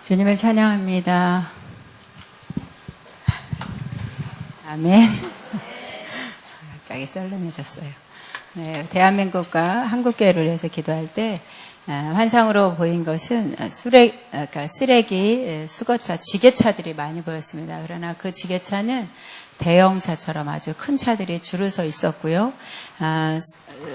주님을 찬양합니다. 아멘. 갑자기 썰렁해졌어요. 네, 대한민국과 한국교회를 위해서 기도할 때 환상으로 보인 것은 쓰레기, 수거차, 지게차들이 많이 보였습니다. 그러나 그 지게차는 대형차처럼 아주 큰 차들이 줄을 서 있었고요.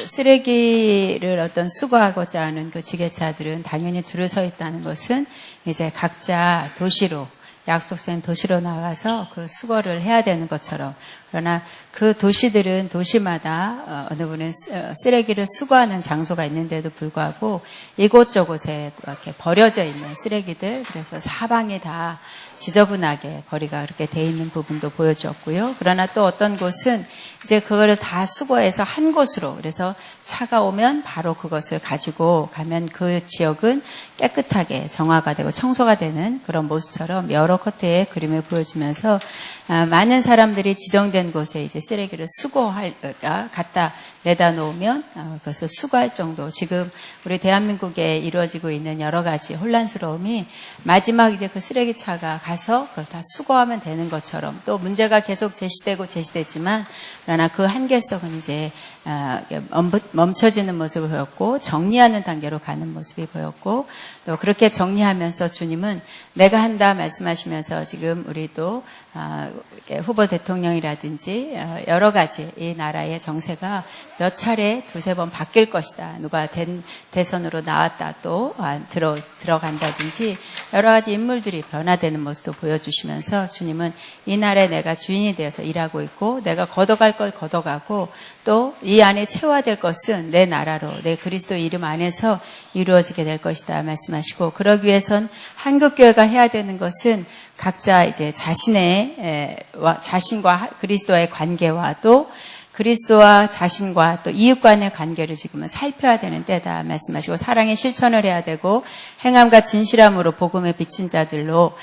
쓰레기를 어떤 수거하고자 하는 그 지게차들은 당연히 줄을 서 있다는 것은 이제 각자 도시로, 약속된 도시로 나가서 그 수거를 해야 되는 것처럼, 그러나 그 도시들은 도시마다 어느 분은 쓰레기를 수거하는 장소가 있는데도 불구하고 이곳저곳에 이렇게 버려져 있는 쓰레기들, 그래서 사방이 다 지저분하게 버리가 그렇게 돼 있는 부분도 보여줬고요. 그러나 또 어떤 곳은 이제 그거를 다 수거해서 한 곳으로, 그래서 차가 오면 바로 그것을 가지고 가면 그 지역은 깨끗하게 정화가 되고 청소가 되는 그런 모습처럼 여러 컷의 그림을 보여주면서 많은 사람들이 지정된 곳에 이제 쓰레기를 갖다 내다 놓으면 그것을 수거할 정도, 지금 우리 대한민국에 이루어지고 있는 여러 가지 혼란스러움이 마지막 이제 그 쓰레기차가 가서 그걸 다 수거하면 되는 것처럼, 또 문제가 계속 제시되지만 그러나 그 한계성은 이제 멈춰지는 모습을 보였고 정리하는 단계로 가는 모습이 보였고, 또 그렇게 정리하면서 주님은 내가 한다 말씀하시면서 지금 우리 또 후보 대통령이라든지 여러 가지 이 나라의 정세가 몇 차례 두세 번 바뀔 것이다. 누가 대선으로 나왔다 또 들어간다든지 여러 가지 인물들이 변화되는 모습도 보여주시면서 주님은 이 나라에 내가 주인이 되어서 일하고 있고 내가 걷어갈 걸 걷어가고 또 이 안에 채워야 될 것은 내 나라로 내 그리스도 이름 안에서 이루어지게 될 것이다 말씀하시고, 그러기 위해선 한국교회가 해야 되는 것은 각자 이제 자신과 그리스도와의 관계와 또 그리스도와 자신과 또 이웃 간의 관계를 지금은 살펴야 되는 때다 말씀하시고, 사랑의 실천을 해야 되고 행함과 진실함으로 복음에 비친 자들로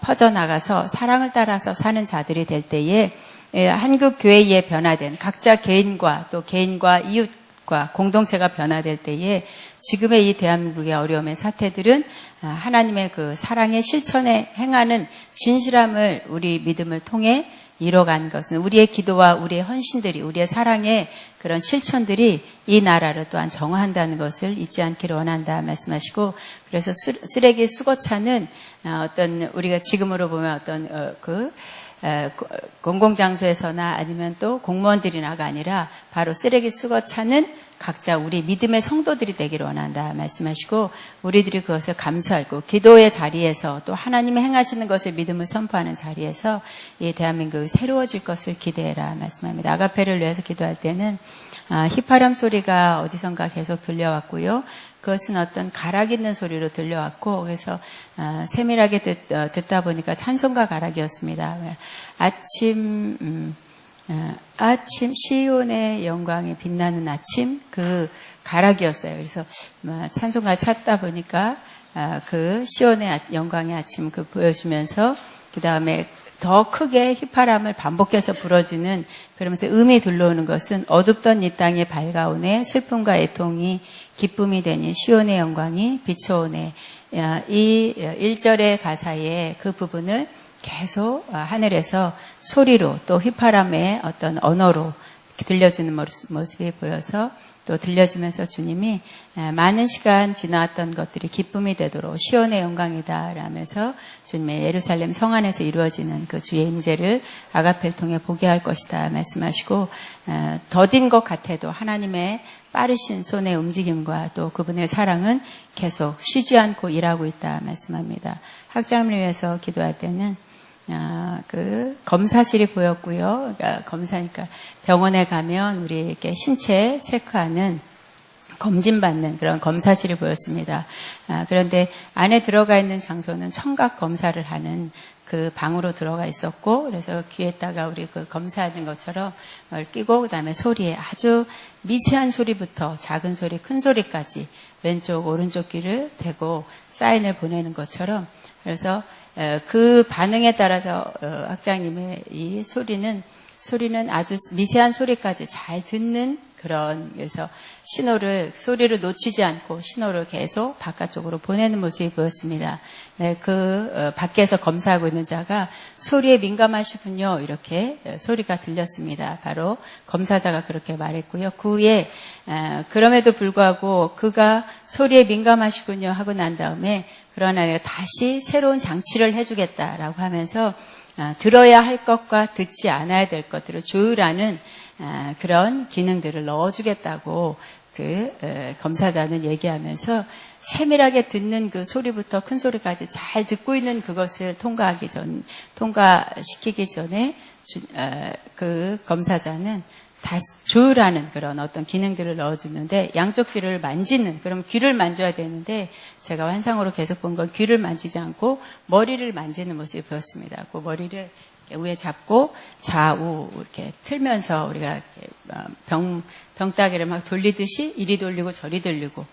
퍼져나가서 사랑을 따라서 사는 자들이 될 때에 한국 교회에 변화된 각자 개인과 또 개인과 이웃과 공동체가 변화될 때에 지금의 이 대한민국의 어려움의 사태들은 하나님의 그 사랑의 실천에 행하는 진실함을 우리 믿음을 통해 이뤄간 것은 우리의 기도와 우리의 헌신들이, 우리의 사랑의 그런 실천들이 이 나라를 또한 정화한다는 것을 잊지 않기를 원한다 말씀하시고, 그래서 쓰레기 수거차는 어떤 우리가 지금으로 보면 어떤 공공장소에서나 아니면 또 공무원들이나가 아니라 바로 쓰레기 수거차는 각자 우리 믿음의 성도들이 되기를 원한다 말씀하시고, 우리들이 그것을 감수하고 기도의 자리에서 또 하나님의 행하시는 것을 믿음을 선포하는 자리에서 이 대한민국이 새로워질 것을 기대해라 말씀합니다. 아가페를 위해서 기도할 때는 휘파람 소리가 어디선가 계속 들려왔고요. 그것은 어떤 가락 있는 소리로 들려왔고, 그래서 세밀하게 듣다 보니까 찬송가 가락이었습니다. 아침 시온의 영광이 빛나는 아침, 그 가락이었어요. 그래서 찬송가를 찾다 보니까 그 시온의 영광의 아침 그 보여주면서 그 다음에 더 크게 휘파람을 반복해서 불어주는, 그러면서 음이 들려오는 것은 어둡던 이 땅에 밝아오네 슬픔과 애통이 기쁨이 되니 시온의 영광이 비춰오네. 이 1절의 가사의 그 부분을 계속 하늘에서 소리로 또 휘파람의 어떤 언어로 들려주는 모습이 보여서 또 들려주면서 주님이 많은 시간 지나왔던 것들이 기쁨이 되도록 시온의 영광이다 라면서 주님의 예루살렘 성 안에서 이루어지는 그 주의 임재를 아가페를 통해 보게 할 것이다 말씀하시고, 더딘 것 같아도 하나님의 빠르신 손의 움직임과 또 그분의 사랑은 계속 쉬지 않고 일하고 있다 말씀합니다. 학장을 위해서 기도할 때는 그 검사실이 보였고요. 그러니까 검사니까 병원에 가면 우리 이렇게 신체 체크하는 검진받는 그런 검사실이 보였습니다. 그런데 안에 들어가 있는 장소는 청각 검사를 하는 그 방으로 들어가 있었고, 그래서 귀에다가 우리 그 검사하는 것처럼 뭘 끼고 그다음에 소리에 아주 미세한 소리부터 작은 소리, 큰 소리까지 왼쪽 오른쪽 귀를 대고 사인을 보내는 것처럼, 그래서 그 반응에 따라서 학장님의 이 소리는 아주 미세한 소리까지 잘 듣는 그래서 소리를 놓치지 않고 신호를 계속 바깥쪽으로 보내는 모습이 보였습니다. 네, 밖에서 검사하고 있는 자가 소리에 민감하시군요. 이렇게 소리가 들렸습니다. 바로 검사자가 그렇게 말했고요. 그 후에, 그럼에도 불구하고 그가 소리에 민감하시군요 하고 난 다음에 그러나 내가 다시 새로운 장치를 해주겠다라고 하면서 들어야 할 것과 듣지 않아야 될 것들을 조율하는 그런 기능들을 넣어주겠다고 검사자는 얘기하면서 세밀하게 듣는 그 소리부터 큰 소리까지 잘 듣고 있는 그것을 통과시키기 전에 그 검사자는 다시 조율하는 그런 어떤 기능들을 넣어주는데 양쪽 귀를 만지는, 그럼 귀를 만져야 되는데 제가 환상으로 계속 본 건 귀를 만지지 않고 머리를 만지는 모습이 보였습니다. 그 머리를 위에 잡고 좌우 이렇게 틀면서 우리가 병따개를 막 돌리듯이 이리 돌리고 저리 돌리고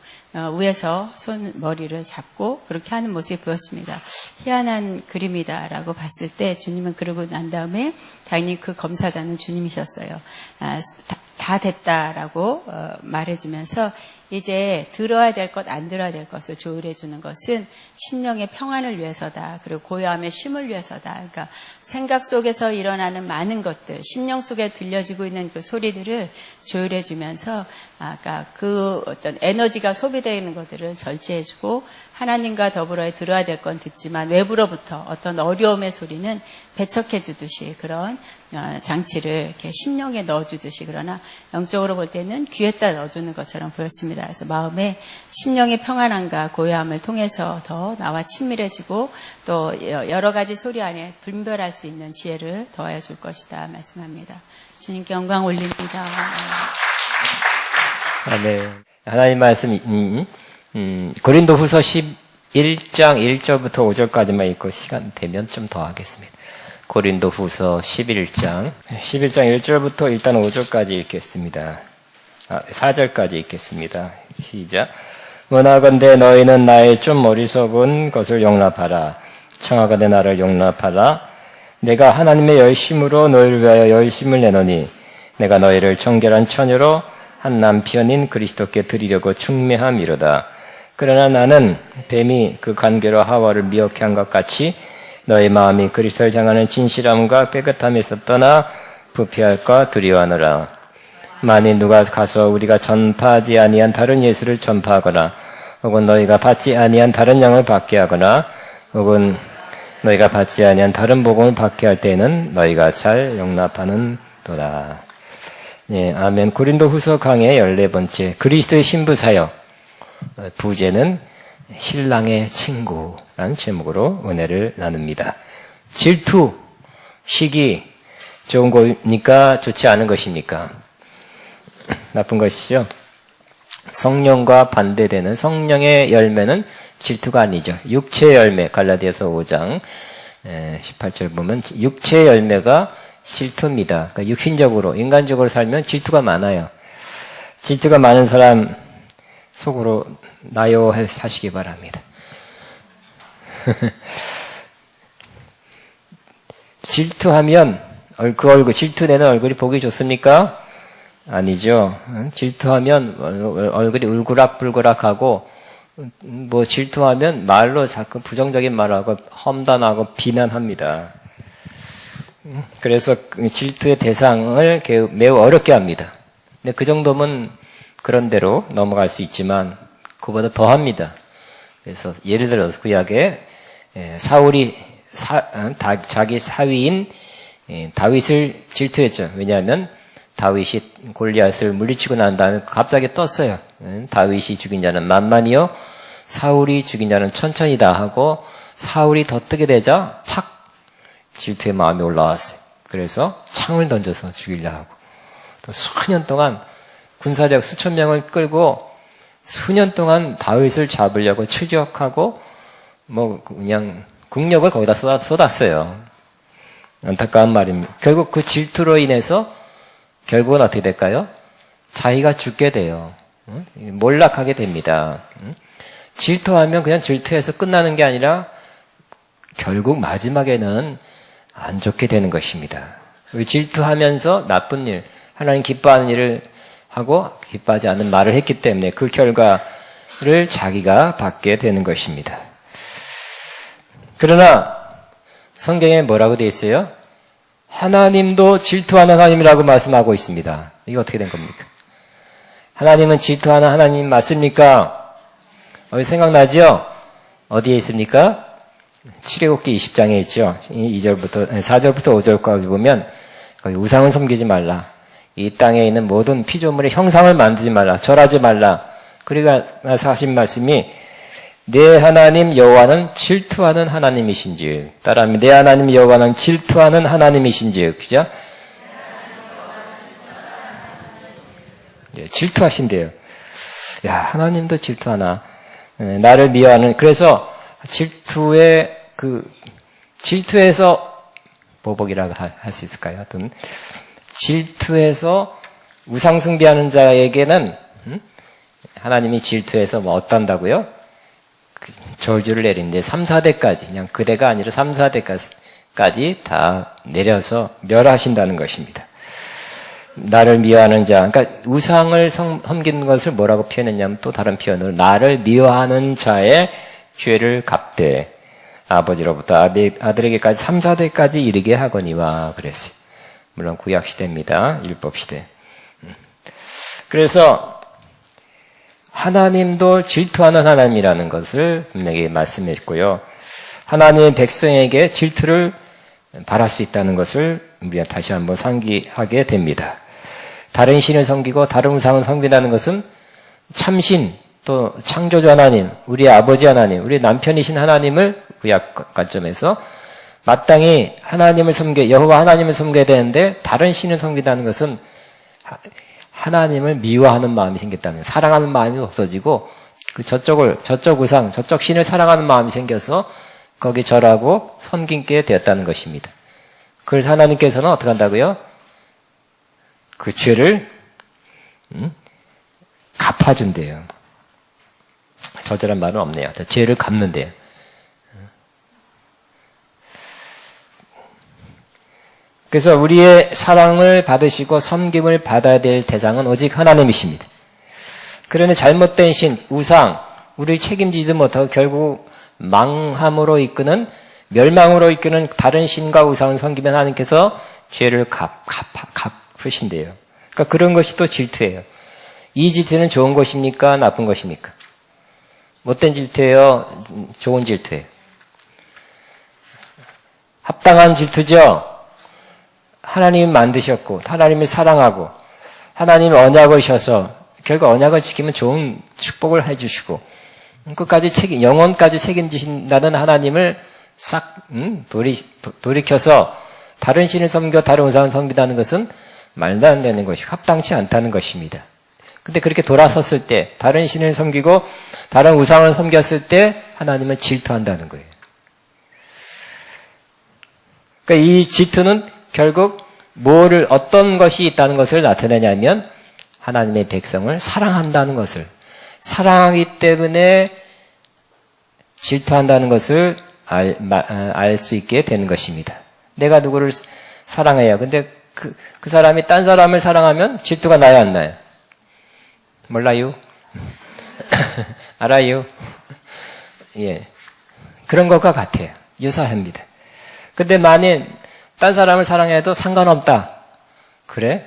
위에서 머리를 잡고 그렇게 하는 모습이 보였습니다. 희한한 그림이다라고 봤을 때 주님은 그러고 난 다음에 당연히 그 검사자는 주님이셨어요. 다 됐다라고 말해주면서 이제 들어야 될 것, 안 들어야 될 것을 조율해 주는 것은 심령의 평안을 위해서다. 그리고 고요함의 쉼을 위해서다. 그러니까 생각 속에서 일어나는 많은 것들, 심령 속에 들려지고 있는 그 소리들을 조율해 주면서 아까 그 어떤 에너지가 소비되는 것들을 절제해 주고 하나님과 더불어 들어야 될 건 듣지만 외부로부터 어떤 어려움의 소리는 배척해 주듯이 그런 장치를 이렇게 심령에 넣어주듯이, 그러나 영적으로 볼 때는 귀에다 넣어주는 것처럼 보였습니다. 그래서 마음의 심령의 평안함과 고요함을 통해서 더 나와 친밀해지고 또 여러 가지 소리 안에 분별할 수 있는 지혜를 더하여 줄 것이다 말씀합니다. 주님께 영광 올립니다. 아멘. 하나님 말씀 고린도후서 11장 1절부터 5절까지만 읽고 시간 되면 좀 더 하겠습니다. 고린도후서 11장 1절부터 일단 5절까지 읽겠습니다. 4절까지 읽겠습니다. 시작. 원하건대 너희는 나의 좀 어리석은 것을 용납하라. 청하건대 나를 용납하라. 내가 하나님의 열심으로 너희를 위하여 열심을 내노니 내가 너희를 정결한 처녀로 한 남편인 그리스도께 드리려고 충매함이로다. 그러나 나는 뱀이 그 관계로 하와를 미혹해 한 것 같이 너희 마음이 그리스도를 향하는 진실함과 깨끗함에서 떠나 부패할까 두려워하노라. 만일 누가 가서 우리가 전파하지 아니한 다른 예수를 전파하거나 혹은 너희가 받지 아니한 다른 양을 받게 하거나 혹은 너희가 받지 아니한 다른 복음을 받게 할 때에는 너희가 잘 용납하는도다. 예, 아멘. 고린도후서 강의 14번째 그리스도의 신부 사역, 부제는 신랑의 친구라는 제목으로 은혜를 나눕니다. 질투, 시기, 좋은 겁니까? 좋지 않은 것입니까? 나쁜 것이죠. 성령과 반대되는 성령의 열매는 질투가 아니죠. 육체의 열매, 갈라디아서 5장 18절 보면 육체의 열매가 질투입니다. 그러니까 육신적으로, 인간적으로 살면 질투가 많아요. 질투가 많은 사람 속으로 나요 하시기 바랍니다. 질투하면 그 얼굴, 질투내는 얼굴이 보기 좋습니까? 아니죠. 질투하면 얼굴이 울그락불그락하고 뭐 질투하면 말로 자꾸 부정적인 말을 하고 험담하고 비난합니다. 그래서 질투의 대상을 매우 어렵게 합니다. 근데 그 정도면 그런 대로 넘어갈 수 있지만 그보다 더 합니다. 그래서 예를 들어서 구약에 사울이 자기 사위인 다윗을 질투했죠. 왜냐하면 다윗이 골리앗을 물리치고 난 다음에 갑자기 떴어요. 다윗이 죽인 자는 만만이요 사울이 죽인 자는 천천히다 하고 사울이 더 뜨게 되자 팍 질투의 마음이 올라왔어요. 그래서 창을 던져서 죽이려 하고 또 수년 동안 군사력 수천 명을 끌고 수년 동안 다윗을 잡으려고 추격하고 뭐 그냥 국력을 거기다 쏟았어요. 안타까운 말입니다. 결국 그 질투로 인해서 결국은 어떻게 될까요? 자기가 죽게 돼요. 몰락하게 됩니다. 질투하면 그냥 질투해서 끝나는 게 아니라 결국 마지막에는 안 좋게 되는 것입니다. 질투하면서 나쁜 일, 하나님 기뻐하는 일을 하고 기뻐하지 않는 말을 했기 때문에 그 결과를 자기가 받게 되는 것입니다. 그러나 성경에 뭐라고 되어 있어요? 하나님도 질투하는 하나님이라고 말씀하고 있습니다. 이게 어떻게 된 겁니까? 하나님은 질투하는 하나님 맞습니까? 생각나죠? 어디에 있습니까? 출애굽기 20장에 있죠. 4절부터 5절까지 보면 거기 우상을 섬기지 말라. 이 땅에 있는 모든 피조물의 형상을 만들지 말라. 절하지 말라. 그리고 나서 하신 말씀이 내 하나님 여호와는 질투하는 하나님이신즉 따라하면 내 하나님 여호와는 질투하는 하나님이신즉 그죠? 예, 질투하신대요. 야, 하나님도 질투하나. 나를 미워하는, 그래서 질투에서 보복이라고 할 수 있을까요? 하여튼, 질투해서 우상숭배하는 자에게는, 하나님이 질투해서 뭐 어떤다고요? 저주를 내리는데 3, 4대까지, 그냥 그대가 아니라 3, 4대까지 다 내려서 멸하신다는 것입니다. 나를 미워하는 자, 그러니까 우상을 섬기는 것을 뭐라고 표현했냐면 또 다른 표현으로 나를 미워하는 자의 죄를 갚되 아버지로부터 아들에게까지 3, 4대까지 이르게 하거니와 그랬어요. 물론 구약시대입니다. 율법시대. 그래서 하나님도 질투하는 하나님이라는 것을 분명히 말씀했고요. 하나님의 백성에게 질투를 바랄 수 있다는 것을 우리가 다시 한번 상기하게 됩니다. 다른 신을 섬기고 다른 우상을 섬긴다는 것은 참신 또 창조주 하나님, 우리 아버지 하나님, 우리 남편이신 하나님을 구약 관점에서 마땅히 하나님을 여호와 하나님을 섬겨야 되는데 다른 신을 섬긴다는 것은 하나님을 미워하는 마음이 생겼다는 거예요. 사랑하는 마음이 없어지고 저쪽 우상, 저쪽 신을 사랑하는 마음이 생겨서 거기 절하고 섬기게 되었다는 것입니다. 그래서 하나님께서는 어떻게 한다고요? 그 죄를 갚아준대요. 저절한 말은 없네요. 죄를 갚는데요. 그래서 우리의 사랑을 받으시고 섬김을 받아야 될 대상은 오직 하나님이십니다. 그러나 잘못된 신, 우상, 우리를 책임지지 못하고 결국 멸망으로 이끄는 다른 신과 우상을 섬기면 하나님께서 죄를 갚으신대요. 그러니까 그런 것이 또 질투예요. 이 질투는 좋은 것입니까? 나쁜 것입니까? 못된 질투예요? 좋은 질투예요? 합당한 질투죠? 하나님이 만드셨고 하나님을 사랑하고 하나님이 언약을 주셔서 결국 언약을 지키면 좋은 축복을 해주시고 끝까지 영원까지 책임지신다는 하나님을 싹 돌이켜서 다른 신을 섬겨 다른 우상을 섬긴다는 것은 말도 안 되는 것이 합당치 않다는 것입니다. 근데 그렇게 돌아섰을 때 다른 신을 섬기고 다른 우상을 섬겼을 때 하나님은 질투한다는 거예요. 그러니까 이 질투는 결국 어떤 것이 있다는 것을 나타내냐면 하나님의 백성을 사랑한다는 것을 사랑하기 때문에 질투한다는 것을 알 수 있게 되는 것입니다. 내가 누구를 사랑해요. 근데 그 사람이 딴 사람을 사랑하면 질투가 나요, 안 나요? 몰라요? 알아요? 예. 그런 것과 같아요. 유사합니다. 근데 만일 딴 사람을 사랑해도 상관없다. 그래?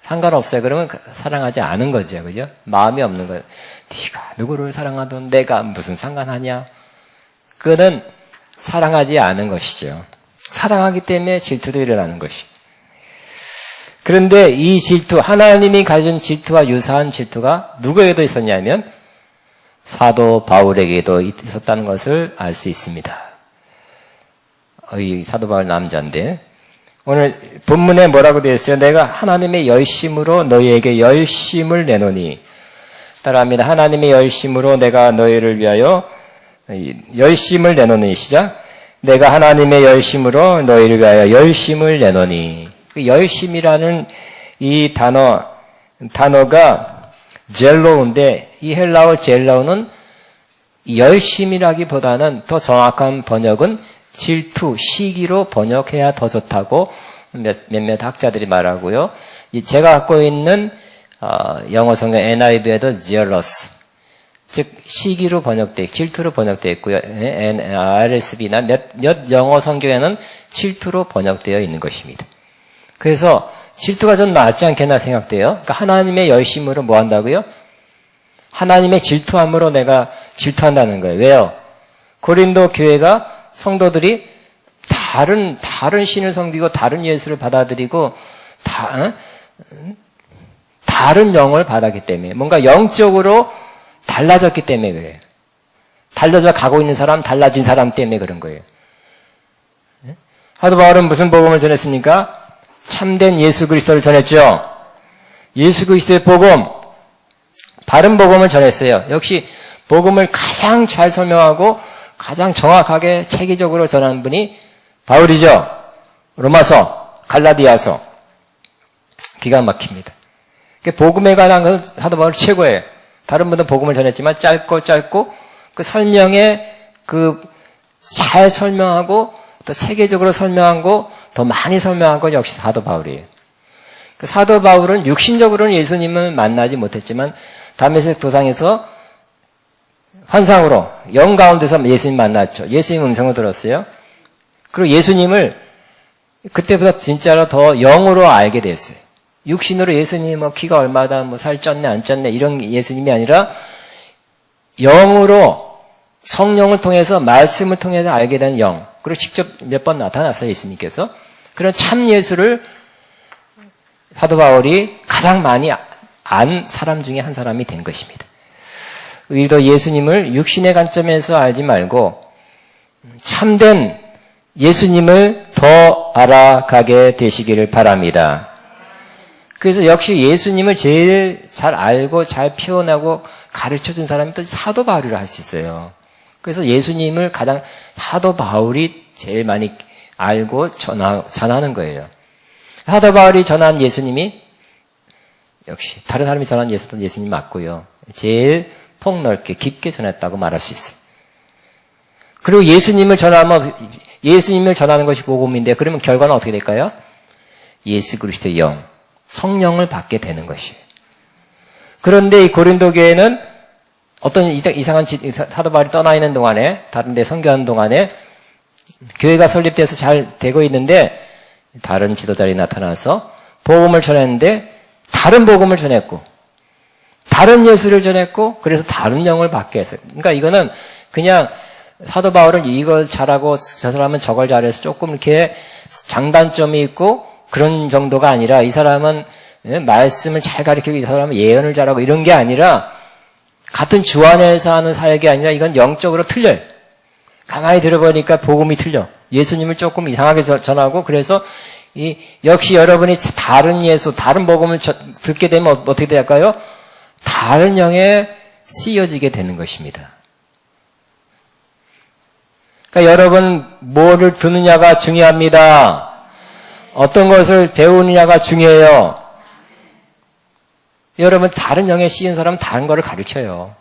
상관없어요. 그러면 사랑하지 않은 거죠. 그죠? 마음이 없는 거예요. 네가 누구를 사랑하든 내가 무슨 상관하냐? 그거는 사랑하지 않은 것이죠. 사랑하기 때문에 질투도 일어나는 것이. 그런데 이 질투, 하나님이 가진 질투와 유사한 질투가 누구에게도 있었냐면 사도 바울에게도 있었다는 것을 알 수 있습니다. 이 사도 바울 남자인데 오늘 본문에 뭐라고 되어 있어요? 내가 하나님의 열심으로 너희에게 열심을 내노니 따라합니다. 하나님의 열심으로 내가 너희를 위하여 열심을 내노니 시작. 내가 하나님의 열심으로 너희를 위하여 열심을 내노니 그 열심이라는 이 단어가 젤로우인데 이 헬라어 젤로우는 열심이라기보다는 더 정확한 번역은 질투, 시기로 번역해야 더 좋다고 몇몇 학자들이 말하고요. 제가 갖고 있는 영어 성경 NIV에도 jealous, 즉 시기로 번역돼, 질투로 번역되어 있고요. RSV나 몇 영어 성경에는 질투로 번역되어 있는 것입니다. 그래서 질투가 좀 낫지 않겠나 생각돼요. 그러니까 하나님의 열심으로 뭐 한다고요? 하나님의 질투함으로 내가 질투한다는 거예요. 왜요? 고린도 교회가 성도들이 다른 신을 섬기고 다른 예수를 받아들이고 다른 영을 받았기 때문에, 뭔가 영적으로 달라졌기 때문에 그래요. 달라져 가고 있는 사람, 달라진 사람 때문에 그런 거예요. 사도 바울은 무슨 복음을 전했습니까? 참된 예수 그리스도를 전했죠. 예수 그리스도의 복음, 바른 복음을 전했어요. 역시 복음을 가장 잘 설명하고 가장 정확하게 체계적으로 전한 분이 바울이죠. 로마서, 갈라디아서. 기가 막힙니다. 복음에 관한 것은 사도 바울 최고예요. 다른 분들은 복음을 전했지만 짧고 그 설명에 잘 설명하고 또 체계적으로 설명하고 더 많이 설명한 건 역시 사도 바울이에요. 그 사도 바울은 육신적으로는 예수님을 만나지 못했지만 다메섹 도상에서 환상으로 영 가운데서 예수님 만났죠. 예수님 음성을 들었어요. 그리고 예수님을 그때보다 진짜로 더 영으로 알게 됐어요. 육신으로 예수님이 뭐 키가 얼마다 뭐 살 쪘네 안 쪘네 이런 예수님이 아니라 영으로 성령을 통해서 말씀을 통해서 알게 된 영. 그리고 직접 몇 번 나타났어요. 예수님께서. 그런 참 예수를 사도 바울이 가장 많이 안 사람 중에 한 사람이 된 것입니다. 우리도 예수님을 육신의 관점에서 알지 말고 참된 예수님을 더 알아가게 되시기를 바랍니다. 그래서 역시 예수님을 제일 잘 알고 잘 표현하고 가르쳐준 사람이 또 사도 바울이라 할 수 있어요. 그래서 예수님을 가장 사도 바울이 제일 많이 알고 전하는 거예요. 사도 바울이 전한 예수님이 역시 다른 사람이 전한 예수님 맞고요. 제일 폭넓게 깊게 전했다고 말할 수 있어요. 그리고 예수님을 전하면 예수님을 전하는 것이 복음인데 그러면 결과는 어떻게 될까요? 예수 그리스도의 영, 성령을 받게 되는 것이에요. 그런데 이 고린도 교회는 어떤 이상한 사도 바울이 떠나 있는 동안에 다른 데 선교하는 동안에 교회가 설립돼서 잘 되고 있는데 다른 지도자들이 나타나서 복음을 전했는데 다른 복음을 전했고 다른 예수를 전했고 그래서 다른 영을 받게 했어요. 그러니까 이거는 그냥 사도 바울은 이걸 잘하고 저 사람은 저걸 잘해서 조금 이렇게 장단점이 있고 그런 정도가 아니라 이 사람은 말씀을 잘 가르치고 이 사람은 예언을 잘하고 이런 게 아니라 같은 주 안에서 하는 사역이 아니라 이건 영적으로 틀려요. 가만히 들어보니까 복음이 틀려. 예수님을 조금 이상하게 전하고 그래서 역시 여러분이 다른 예수, 다른 복음을 듣게 되면 어떻게 될까요? 다른 영에 쓰여지게 되는 것입니다. 그러니까 여러분 뭐를 듣느냐가 중요합니다. 어떤 것을 배우느냐가 중요해요. 여러분 다른 영에 씌인 사람은 다른 거를 가르쳐요.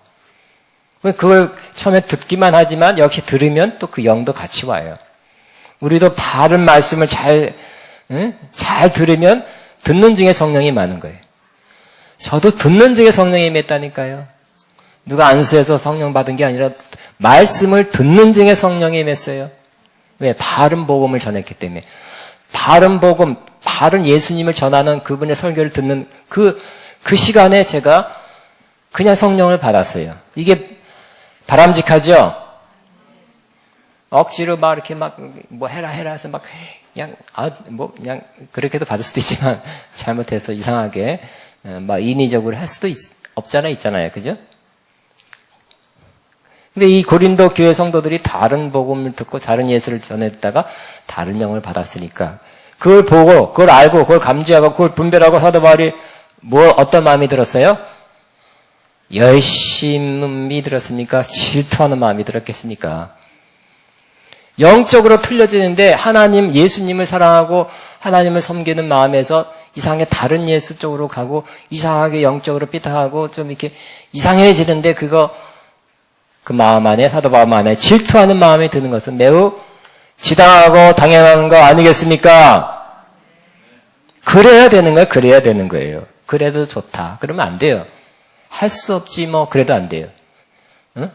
그걸 처음에 듣기만 하지만 역시 들으면 또 그 영도 같이 와요. 우리도 바른 말씀을 잘 들으면 듣는 중에 성령이 많은 거예요. 저도 듣는 중에 성령이 임했다니까요. 누가 안수해서 성령 받은 게 아니라 말씀을 듣는 중에 성령이 임했어요. 왜? 바른 복음을 전했기 때문에. 바른 복음, 바른 예수님을 전하는 그분의 설교를 듣는 그 시간에 제가 그냥 성령을 받았어요. 이게 바람직하죠? 억지로 막 이렇게 뭐 해라 해서 막 그냥 그렇게도 받을 수도 있지만 잘못해서 이상하게 막 인위적으로 할 수도 있잖아요. 그죠? 근데 이 고린도 교회 성도들이 다른 복음을 듣고 다른 예수를 전했다가 다른 영을 받았으니까 그걸 보고 그걸 알고 그걸 감지하고 그걸 분별하고 사도 바울이 어떤 마음이 들었어요? 열심히 들었습니까? 질투하는 마음이 들었겠습니까? 영적으로 틀려지는데 하나님, 예수님을 사랑하고 하나님을 섬기는 마음에서 이상하게 다른 예수 쪽으로 가고 이상하게 영적으로 삐딱하고 좀 이렇게 이상해지는데 그 마음 안에, 사도 마음 안에 질투하는 마음이 드는 것은 매우 지당하고 당연한 거 아니겠습니까? 그래야 되는 거예요. 그래도 좋다. 그러면 안 돼요. 할 수 없지 뭐 그래도 안 돼요. 응?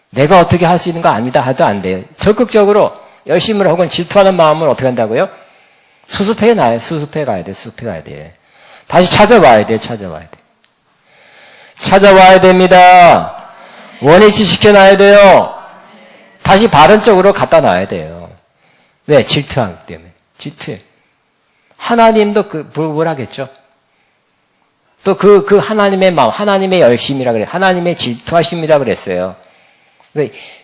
내가 어떻게 할 수 있는 거 아니다 해도 안 돼요. 적극적으로 열심을 혹은 질투하는 마음을 어떻게 한다고요? 수습해 가야 돼. 수습해 가야 돼. 다시 찾아와야 돼. 찾아와야 됩니다. 원위치 시켜놔야 돼요. 다시 바른 쪽으로 갖다 놔야 돼요. 왜? 질투하기 때문에. 질투해. 하나님도 뭘 하겠죠? 또 그 하나님의 마음, 하나님의 열심이라 그래. 하나님의 질투하심이라 그랬어요.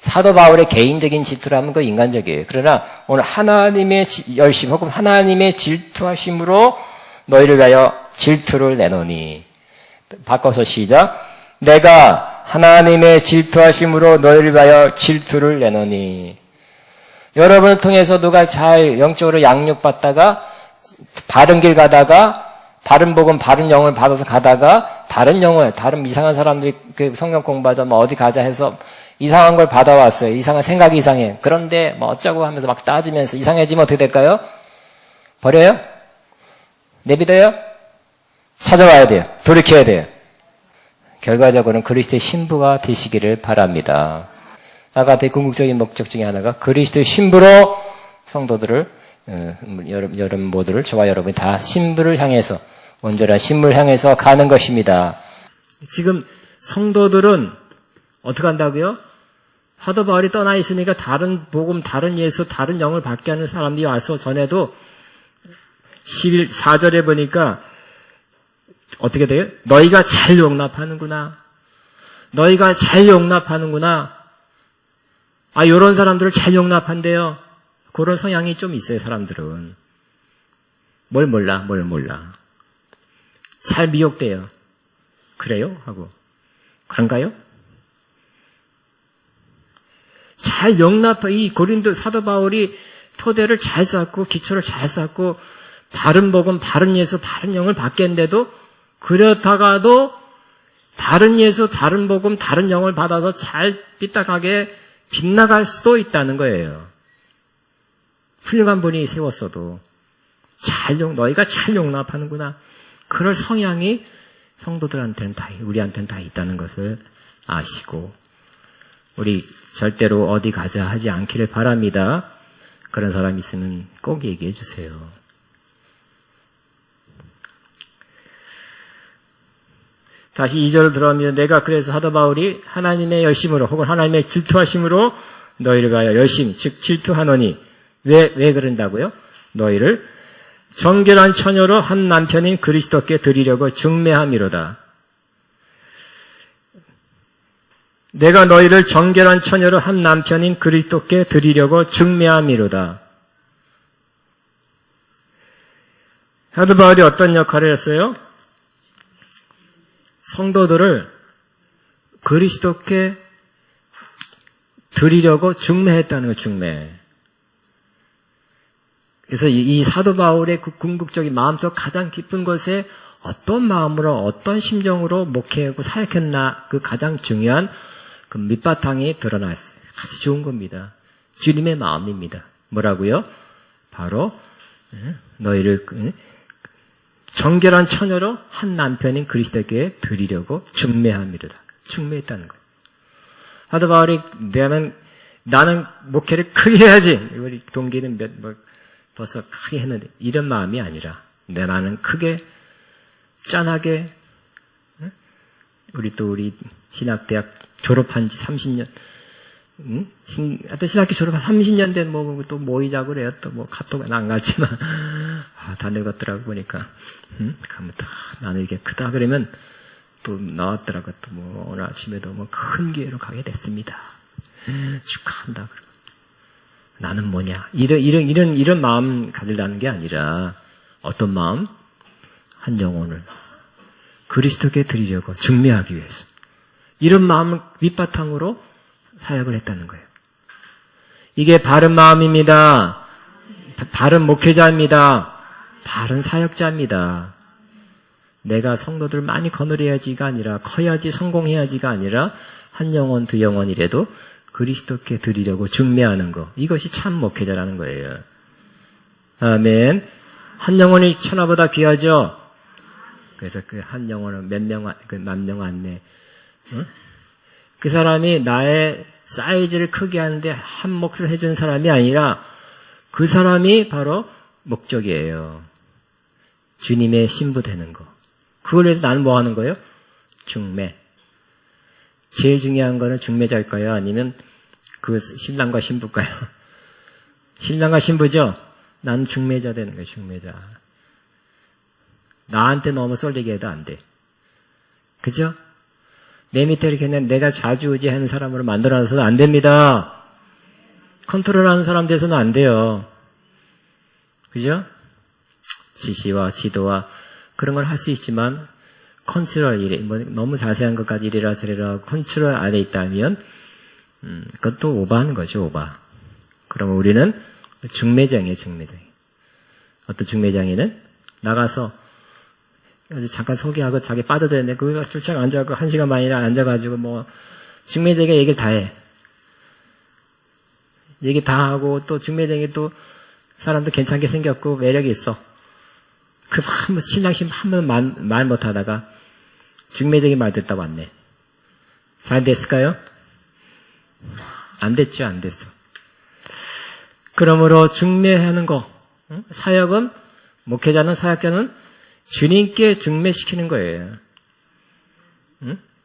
사도 바울의 개인적인 질투라면 그 인간적이에요. 그러나 오늘 하나님의 열심 혹은 하나님의 질투하심으로 너희를 위하여 질투를 내노니. 바꿔서 시작. 내가 하나님의 질투하심으로 너희를 위하여 질투를 내노니. 여러분을 통해서 누가 잘 영적으로 양육받다가 바른 길 가다가 바른 복음, 바른 영을 받아서 가다가 다른 영을, 다른 이상한 사람들이 그 성경 공부하다 뭐 어디 가자 해서 이상한 걸 받아왔어요. 이상한 생각이 이상해. 그런데 뭐 어쩌고 하면서 막 따지면서 이상해지면 어떻게 될까요? 버려요? 내비둬요? 찾아와야 돼요. 돌이켜야 돼요. 결과적으로는 그리스도의 신부가 되시기를 바랍니다. 아가페의 궁극적인 목적 중에 하나가 그리스도의 신부로 성도들을 여러분 모두를 저와 여러분이 다 신부를 향해서 온전한 신부를 향해서 가는 것입니다. 지금 성도들은 어떻게 한다고요? 사도 바울이 떠나 있으니까 다른 복음, 다른 예수, 다른 영을 받게 하는 사람들이 와서 전에도 4절에 보니까 어떻게 돼요? 너희가 잘 용납하는구나. 너희가 잘 용납하는구나. 아, 요런 사람들을 잘 용납한대요. 그런 성향이 좀 있어요, 사람들은. 뭘 몰라. 잘 미혹돼요. 그래요? 하고. 그런가요? 잘 이 고린도 사도 바울이 토대를 잘 쌓고, 기초를 잘 쌓고, 바른 복음, 바른 예수, 바른 영을 받겠는데도, 그렇다가도, 다른 예수, 다른 복음, 다른 영을 받아서 잘 삐딱하게 빗나갈 수도 있다는 거예요. 훌륭한 분이 세웠어도 너희가 잘 용납하는구나. 그럴 성향이 성도들한테는 우리한테는 다 있다는 것을 아시고 우리 절대로 어디 가자 하지 않기를 바랍니다. 그런 사람 있으면 꼭 얘기해 주세요. 다시 2절을 들어가면 내가 그래서 사도 바울이 하나님의 열심으로 혹은 하나님의 질투하심으로 너희를 가하여 열심 즉 질투하노니 왜 그런다고요? 너희를 정결한 처녀로 한 남편인 그리스도께 드리려고 중매함이로다. 내가 너희를 정결한 처녀로 한 남편인 그리스도께 드리려고 중매함이로다. 사도 바울이 어떤 역할을 했어요? 성도들을 그리스도께 드리려고 중매했다는 거예요, 중매. 그래서 이 사도 바울의 그 궁극적인 마음속 가장 깊은 것에 어떤 마음으로 어떤 심정으로 목회하고 사역했나 그 가장 중요한 그 밑바탕이 드러났어요. 아주 좋은 겁니다. 주님의 마음입니다. 뭐라고요? 바로 너희를 정결한 처녀로 한 남편인 그리스도께 드리려고 중매함이로다. 중매했다는 거예요. 사도 바울이 나는 목회를 크게 해야지. 우리 동기는 벌써 크게 했는데 이런 마음이 아니라 나는 크게 짠하게 우리 신학대학 졸업한 지 30년 하여튼 신학교 졸업한 30년 된 또 모이자고 그래요. 또 카톡은 안 갔지만 다 늙었더라고 보니까 가면 또 나는 이게 크다 그러면 또 나왔더라고. 또 오늘 아침에도 큰 기회로 가게 됐습니다. 축하한다 그러고. 나는 뭐냐? 이런 마음 가지려는 게 아니라, 어떤 마음? 한 영혼을 그리스도께 드리려고 중매하기 위해서. 이런 마음을 밑바탕으로 사역을 했다는 거예요. 이게 바른 마음입니다. 바른 목회자입니다. 바른 사역자입니다. 내가 성도들 많이 거느려야지가 아니라, 커야지 성공해야지가 아니라, 한 영혼, 두 영혼이라도 그리스도께 드리려고 중매하는 것. 이것이 참 목회자라는 거예요. 아멘. 한 영혼이 천하보다 귀하죠? 그래서 그 한 영혼을 만 명 안내. 응? 그 사람이 나의 사이즈를 크게 하는데 한 몫을 해준 사람이 아니라 그 사람이 바로 목적이에요. 주님의 신부 되는 거. 그걸 위해서 나는 뭐 하는 거예요? 중매. 제일 중요한 거는 중매자일까요? 아니면 그 신랑과 신부일까요? 신랑과 신부죠? 나는 중매자 되는 거예요, 중매자. 나한테 너무 쏠리게 해도 안 돼. 그죠? 내 밑에 이렇게 내가 좌지우지하는 사람으로 만들어놔서는 안 됩니다. 컨트롤하는 사람 돼서는 안 돼요. 그죠? 지시와 지도와 그런 걸 할 수 있지만 컨트롤 너무 자세한 것까지 이래라 저래라 컨트롤 안에 있다면 그것도 오버하는 거죠, 오버. 그러면 우리는 중매장이에요, 중매장. 어떤 중매장이는 나가서 잠깐 소개하고 자기 빠져들었는데 그거 쫓아가 앉아가지고 1시간 반이나 앉아가지고 뭐 중매장이 얘기를 다 해. 얘기 다 하고 또 중매장이 또 사람도 괜찮게 생겼고 매력이 있어. 그 한번 신랑 한 번 말 못하다가 중매장이 말 듣다 왔네. 잘 됐을까요? 안 됐죠, 안 됐어. 그러므로 중매하는 거, 사역은 목회자는 사역자는 주님께 중매시키는 거예요.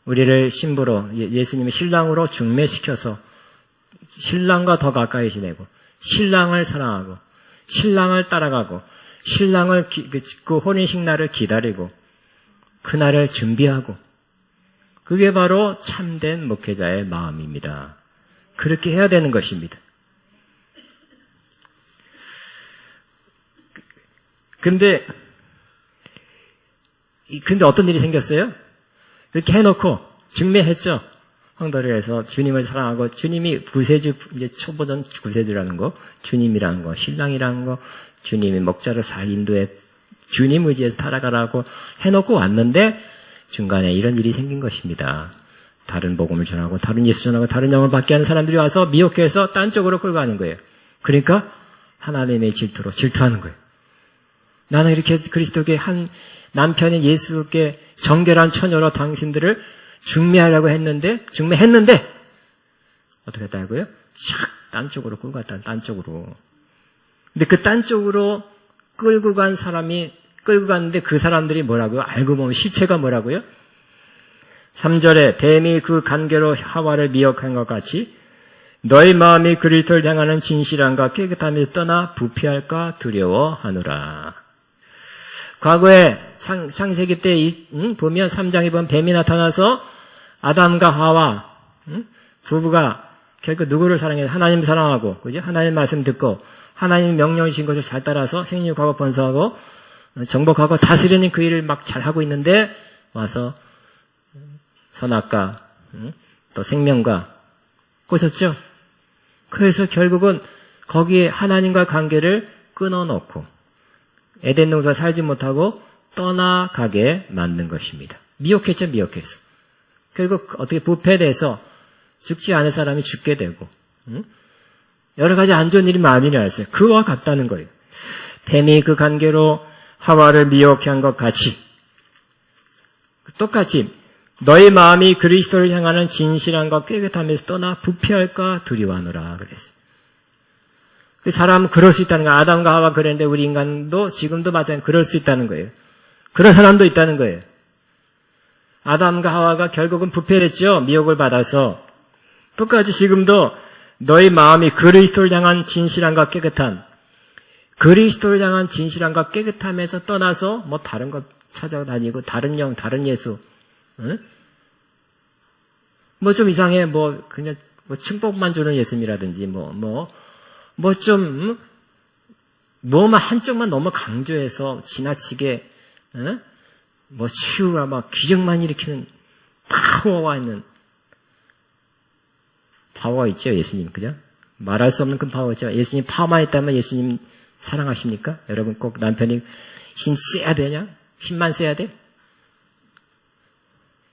우리를 신부로 예수님의 신랑으로 중매시켜서 신랑과 더 가까이 지내고 신랑을 사랑하고 신랑을 따라가고 신랑을 그 혼인식 날을 기다리고 그날을 준비하고 그게 바로 참된 목회자의 마음입니다. 그렇게 해야 되는 것입니다. 근데 어떤 일이 생겼어요? 그렇게 해놓고 중매했죠. 황도리에서 주님을 사랑하고 주님이 구세주, 이제 초보던 구세주라는 거, 주님이라는 거, 신랑이라는 거, 주님이 목자로 잘 인도해 주님 의지에서 살아가라고 해놓고 왔는데 중간에 이런 일이 생긴 것입니다. 다른 복음을 전하고 다른 예수 전하고 다른 영을 받게 하는 사람들이 와서 미혹해서 딴 쪽으로 끌고 가는 거예요. 그러니까 하나님의 질투로 질투하는 거예요. 나는 이렇게 그리스도께 한 남편인 예수께 정결한 처녀로 당신들을 중매하려고 중매했는데 어떻게 했다고요? 샥 딴 쪽으로 끌고 갔다. 딴 쪽으로. 근데 그 딴 쪽으로 끌고 갔는데 그 사람들이 뭐라고요? 알고 보면 실체가 뭐라고요? 3절에 뱀이 그 간계로 하와를 미혹한 것 같이 너희 마음이 그리스도를 향하는 진실함과 깨끗함을 떠나 부패할까 두려워하노라. 과거에 창세기 때 보면 3장에 보면 뱀이 나타나서 아담과 하와 부부가 결국 누구를 사랑해요? 하나님 사랑하고, 그죠? 하나님 말씀 듣고 하나님 명령이신 것을 잘 따라서 생육하고 번성하고 정복하고 다스리는 그 일을 막 잘하고 있는데 와서 선악과 또 생명과 꼬셨죠? 그래서 결국은 거기에 하나님과 관계를 끊어놓고 에덴 동산 살지 못하고 떠나가게 만든 것입니다. 미혹했죠, 미혹했어. 결국 어떻게 부패돼서 죽지 않을 사람이 죽게 되고 여러 가지 안 좋은 일이 많이 일어났어요. 그와 같다는 거예요. 뱀이 그 관계로 하와를 미혹해 한 것 같이 똑같이 너희 마음이 그리스도를 향하는 진실함과 깨끗함에서 떠나 부패할까 두려워하노라 그랬어요. 그 사람은 그럴 수 있다는 거예요. 아담과 하와 그랬는데 우리 인간도 지금도 마찬가지로 그럴 수 있다는 거예요. 그런 사람도 있다는 거예요. 아담과 하와가 결국은 부패했죠. 미혹을 받아서. 똑같이 지금도 너희 마음이 그리스도를 향한 진실함과 깨끗함, 그리스도를 향한 진실함과 깨끗함에서 떠나서 뭐 다른 것 찾아다니고 다른 영, 다른 예수, 응? 뭐 좀 이상해. 뭐 그냥 뭐 축복만 주는 예수님이라든지 뭐만 한쪽만 너무 강조해서 지나치게 뭐 치유가 막 기적만 일으키는 파워가 있는 파워가 있죠, 예수님. 그죠? 말할 수 없는 그 파워가 있죠. 예수님 파워만 있다면 예수님 사랑하십니까? 여러분 꼭 남편이 힘 세야 되냐? 힘만 세야 돼?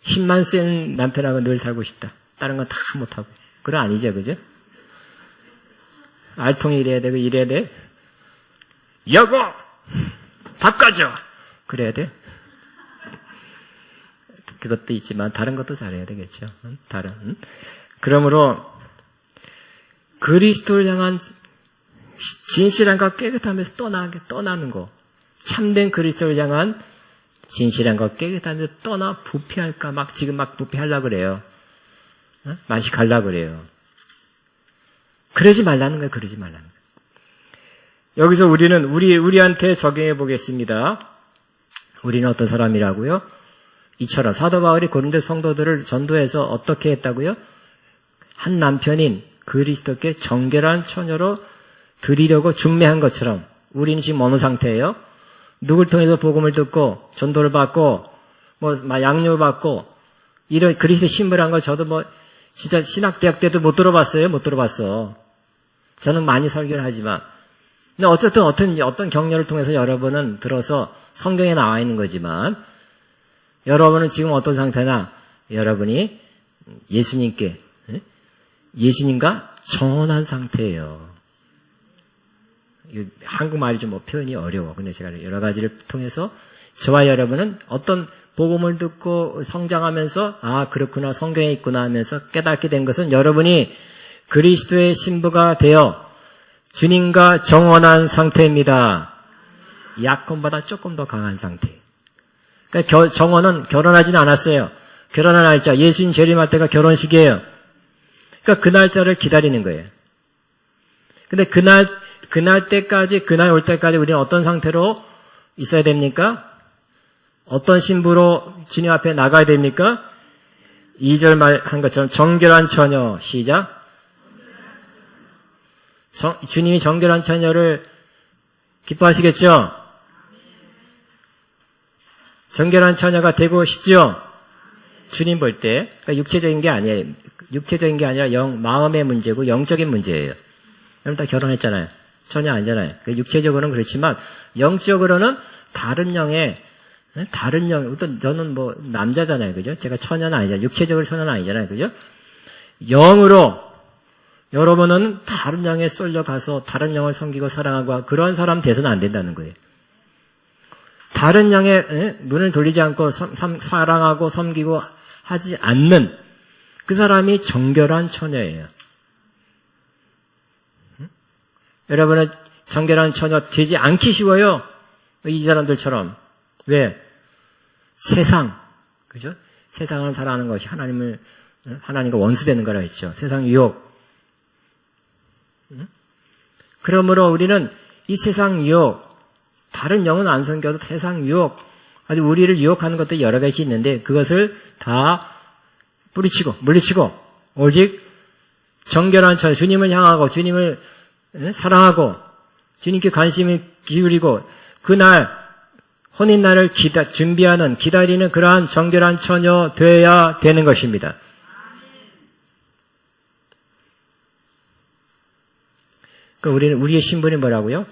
힘만 센 남편하고 늘 살고 싶다. 다른 건 다 못하고. 그건 아니죠, 그죠? 알통이 이래야 되고 이래야 돼. 여보! 밥 가져! 그래야 돼. 그것도 있지만 다른 것도 잘해야 되겠죠. 그러므로 그리스도를 향한 진실함과 깨끗함에서 떠나는 거. 참된 그리스도를 향한 진실함과 깨끗함에서 떠나 부패할까 지금 부패하려고 그래요. 맛이 갈라 그래요. 그러지 말라는 거예요. 그러지 말라는 거예요. 여기서 우리는 우리한테 적용해 보겠습니다. 우리는 어떤 사람이라고요? 이처럼 사도 바울이 고린도 성도들을 전도해서 어떻게 했다고요? 한 남편인 그리스도께 정결한 처녀로 드리려고 중매한 것처럼 우리는 지금 어느 상태예요? 누굴 통해서 복음을 듣고 전도를 받고 양육을 받고 이런 그리스도 신부란 걸 저도 진짜 신학대학 때도 못 들어봤어요. 못 들어봤어. 저는 많이 설교를 하지만 근데 어쨌든 어떤 경력을 통해서 여러분은 들어서 성경에 나와 있는 거지만 여러분은 지금 어떤 상태나 여러분이 예수님과 정혼한 상태예요. 한국말이 좀 표현이 어려워. 근데 제가 여러 가지를 통해서 저와 여러분은 어떤 복음을 듣고 성장하면서 그렇구나 성경에 있구나 하면서 깨닫게 된 것은 여러분이 그리스도의 신부가 되어 주님과 정혼한 상태입니다. 약혼보다 조금 더 강한 상태. 그러니까 정혼은 결혼하지는 않았어요. 결혼한 날짜, 예수님 재림할 때가 결혼식이에요. 그러니까 그 날짜를 기다리는 거예요. 근데 그날 올 때까지 우리는 어떤 상태로 있어야 됩니까? 어떤 신부로 주님 앞에 나가야 됩니까? 2절 말한 것처럼 정결한 처녀. 시작. 주님이 정결한 처녀를 기뻐하시겠죠? 정결한 처녀가 되고 싶죠? 주님 볼 때. 그러니까 육체적인 게 아니에요. 육체적인 게 아니라 마음의 문제고 영적인 문제예요. 여러분 다 결혼했잖아요. 처녀 아니잖아요. 육체적으로는 그렇지만 영적으로는 다른 영, 저는 남자잖아요. 그죠? 제가 처녀는 아니잖아요. 육체적으로 처녀는 아니잖아요. 그죠? 영으로 여러분은 다른 영에 쏠려가서 다른 영을 섬기고 사랑하고 그런 사람 돼서는 안 된다는 거예요. 다른 영에 눈을 돌리지 않고 사랑하고 섬기고 하지 않는 그 사람이 정결한 처녀예요. 여러분은 정결한 처녀 되지 않기 쉬워요. 이 사람들처럼. 왜? 세상. 그죠? 세상을 살아가는 것이 하나님과 원수되는 거라 했죠. 세상 유혹. 그러므로 우리는 이 세상 유혹, 다른 영은 안 섬겨도 세상 유혹, 아주 우리를 유혹하는 것도 여러 가지 있는데 그것을 다 물리치고 오직 정결한 처녀, 주님을 향하고 주님을 사랑하고 주님께 관심을 기울이고 그날 혼인날을 기다리는 그러한 정결한 처녀 되어야 되는 것입니다. 그러니까 우리의 신분이 뭐라고요?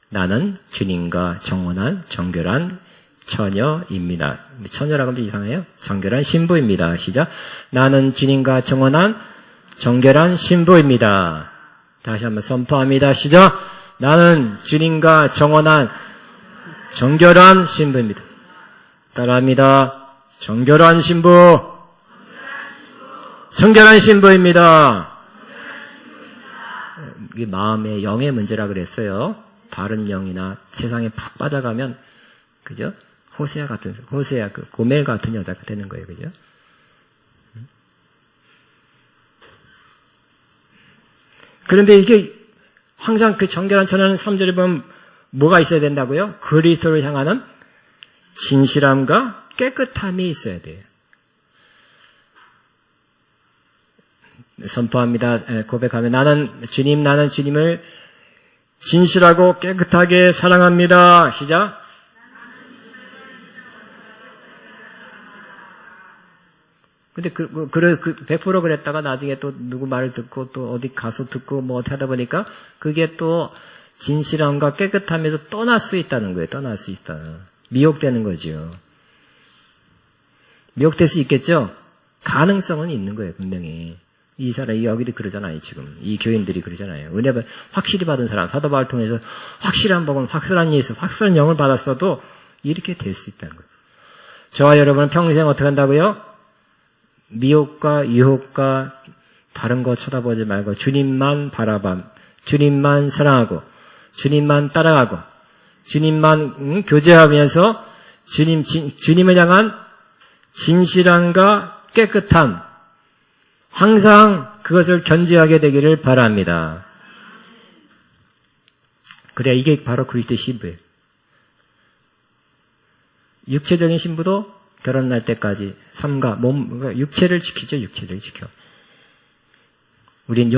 나는 주님과 정혼한 정결한 처녀입니다. 처녀라고 하면 이상해요? 정결한 신부입니다. 시작. 나는 주님과 정혼한 정결한 신부입니다. 다시 한번 선포합니다. 시작. 나는 주님과 정혼한 정결한 신부입니다. 따라합니다. 정결한 신부. 정결한 신부입니다. 이게 마음의 영의 문제라 그랬어요. 다른 영이나 세상에 푹 빠져가면, 그죠? 호세아 고멜 같은 여자가 되는 거예요. 그죠? 그런데 이게 항상 그 정결한 처녀는 3절에 보면 뭐가 있어야 된다고요? 그리스도를 향하는 진실함과 깨끗함이 있어야 돼요. 선포합니다. 고백하면 나는 주님을 진실하고 깨끗하게 사랑합니다. 시작. 근데 100% 그랬다가 나중에 또 누구 말을 듣고 또 어디 가서 듣고 뭐 어떻게 하다 보니까 그게 또 진실함과 깨끗함에서 떠날 수 있다는 거예요. 떠날 수 있다. 미혹되는 거죠. 미혹될 수 있겠죠? 가능성은 있는 거예요. 분명히. 이 사람이 여기도 그러잖아요. 지금 이 교인들이 그러잖아요. 은혜 확실히 받은 사람, 사도 바울을 통해서 확실한 복음, 확실한 예수, 확실한 영을 받았어도 이렇게 될 수 있다는 거예요. 저와 여러분은 평생 어떻게 한다고요? 미혹과 유혹과 다른 거 쳐다보지 말고 주님만 주님만 사랑하고 주님만 따라가고 주님만 교제하면서 주님을 향한 진실함과 깨끗함 항상 그것을 견지하게 되기를 바랍니다. 그래야 이게 바로 그리스도의 신부예요. 육체적인 신부도 결혼할 때까지 삶과 육체를 지키죠. 육체를 지켜. 우리